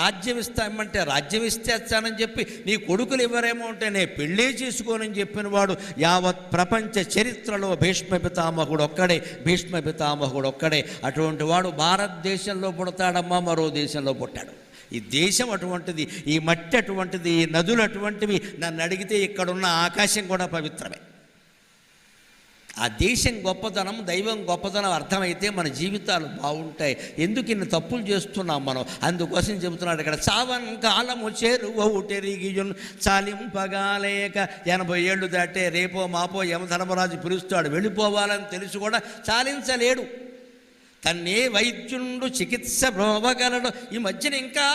రాజ్యం ఇస్తామంటే రాజ్యం ఇస్తేస్తానని చెప్పి నీ కొడుకులు ఇవ్వరేమో అంటే నేను పెళ్ళే చేసుకోనని చెప్పిన వాడు యావత్ ప్రపంచ చరిత్రలో భీష్మ పితామహుడు ఒక్కడే. అటువంటి వాడు భారతదేశంలో పుడతాడమ్మా, మరో దేశంలో పుట్టాడు. ఈ దేశం అటువంటిది, ఈ మట్టి అటువంటిది, ఈ నదులు అటువంటివి. నన్ను అడిగితే ఇక్కడున్న ఆకాశం కూడా పవిత్రమే. ఆ దేశం గొప్పతనం, దైవం గొప్పతనం అర్థమైతే మన జీవితాలు బాగుంటాయి. ఎందుకు ఇన్ని తప్పులు చేస్తున్నాం మనం? అందుకోసం చెబుతున్నాడు ఇక్కడ, చావన్ కాలము చేరువౌటెరిగియున్ చాలింపగాలేక. 80 ఏళ్ళు దాటే రేపో మాపో యమధర్మరాజు పిలుస్తాడు, వెళ్ళిపోవాలని తెలిసి కూడా చాలించలేడు. తన్నే వైద్యుండు చికిత్స బ్రోవగలడు. ఈ మధ్యన ఇంకా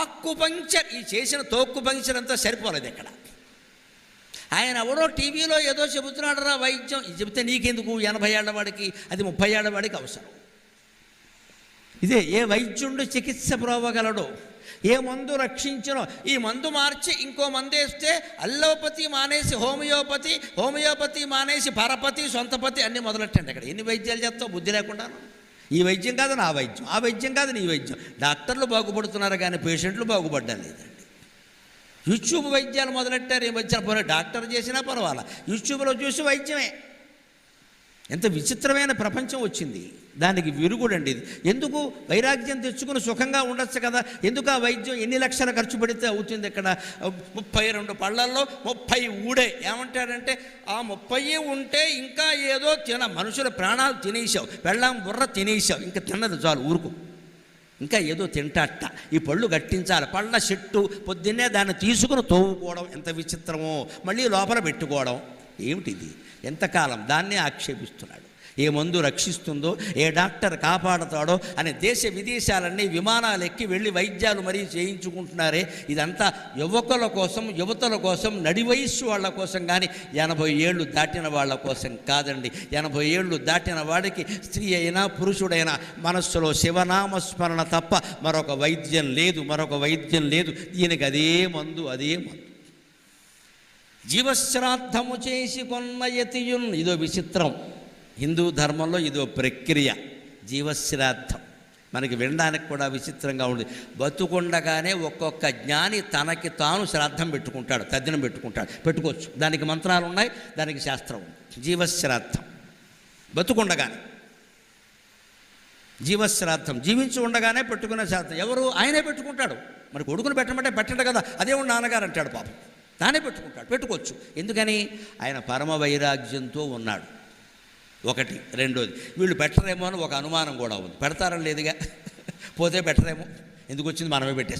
ఆక్కుపంక్చర్, ఈ చేసిన తోక్కు పంక్చర్ అంతా సరిపోలేదు ఇక్కడ. ఆయన ఎవడో టీవీలో ఏదో చెబుతున్నాడు రా వైద్యం, ఇది చెబితే నీకెందుకు? 80 ఏళ్ల వాడికి, అది 30 ఏళ్ల వాడికి అవసరం. ఇదే ఏ వైద్యుండు చికిత్స బ్రోవగలడు, ఏ మందు రక్షించునో. ఈ మందు మార్చి ఇంకో మందు వేస్తే అల్లోపతి మానేసి హోమియోపతి మానేసి పరపతి, సొంతపతి అన్నీ మొదలెట్టండి. ఇక్కడ ఎన్ని వైద్యాలు చేస్తావు బుద్ధి లేకుండాను? ఈ వైద్యం కాదు నా వైద్యం, ఆ వైద్యం కాదు నీ వైద్యం. డాక్టర్లు బాగుపడుతున్నారు కానీ పేషెంట్లు బాగుపడ్డం లేదండి. యూట్యూబ్ వైద్యాలు మొదలెట్టారు. ఈ మధ్యన పోనీ డాక్టర్ చేసినా పర్వాలా, యూట్యూబ్లో చూసి వైద్యమే. ఎంత విచిత్రమైన ప్రపంచం వచ్చింది. దానికి విరుగుడండి ఇది. ఎందుకు? వైరాగ్యం తెచ్చుకుని సుఖంగా ఉండొచ్చు కదా. ఎందుకు ఆ వైద్యం? ఎన్ని లక్షలు ఖర్చు పెడితే అవుతుంది? ఇక్కడ 32 పళ్ళల్లో 30 ఊడే. ఏమంటాడంటే ఆ 30 ఉంటే ఇంకా ఏదో మనుషుల ప్రాణాలు తినేసావు, పెళ్ళాం బుర్ర తినేసావు, ఇంకా తిన్నది చాలు ఊరుకు, ఇంకా ఏదో తింటాట. ఈ పళ్ళు గట్టించాలి. పళ్ళ చెట్టు పొద్దున్నే దాన్ని తీసుకుని తోవుకోవడం ఎంత విచిత్రమో, మళ్ళీ లోపల పెట్టుకోవడం ఏమిటిది? ఎంతకాలం దాన్నే ఆక్షేపిస్తున్నాడు. ఏ మందు రక్షిస్తుందో, ఏ డాక్టర్ కాపాడుతాడో అని దేశ విదేశాలన్నీ విమానాలు ఎక్కి వెళ్ళి వైద్యాలు మరీ చేయించుకుంటున్నారే. ఇదంతా యువకుల కోసం, యువతల కోసం, నడి వయస్సు వాళ్ళ కోసం, కానీ 80 ఏళ్ళు దాటిన వాళ్ళ కోసం కాదండి. 80 ఏళ్ళు దాటిన వాడికి స్త్రీ అయినా పురుషుడైనా మనస్సులో శివనామస్మరణ తప్ప మరొక వైద్యం లేదు. దీనికి అదే మందు. జీవశ్రాద్ధము చేసి కొన్న యతియున్. ఇదో విచిత్రం. హిందూ ధర్మంలో ఇదో ప్రక్రియ, జీవశ్రాద్ధం. మనకి వినడానికి కూడా విచిత్రంగా ఉంది. బతుకుండగానే ఒక్కొక్క జ్ఞాని తనకి తాను శ్రాద్ధం పెట్టుకుంటాడు, తద్దినం పెట్టుకోవచ్చు. దానికి మంత్రాలు ఉన్నాయి, దానికి శాస్త్రం ఉంది. జీవశ్రాద్ధం బతుకుండగానే, జీవశ్రాద్ధం జీవించి ఉండగానే పెట్టుకునే శ్రాద్ధం. ఎవరు? ఆయనే పెట్టుకుంటాడు. మరి కొడుకును పెట్టమంటే పెట్టండి కదా, అదేమో నాన్నగారు అంటాడు పాపం. తానే పెట్టుకోవచ్చు. ఎందుకని? ఆయన పరమ వైరాగ్యంతో ఉన్నాడు. ఒకటి. రెండోది, వీళ్ళు పెట్టరేమో అని ఒక అనుమానం కూడా ఉంది. పెడతారని లేదుగా, పోతే పెట్టరేమో, ఎందుకు వచ్చింది మనమే పెట్టేస్తాం.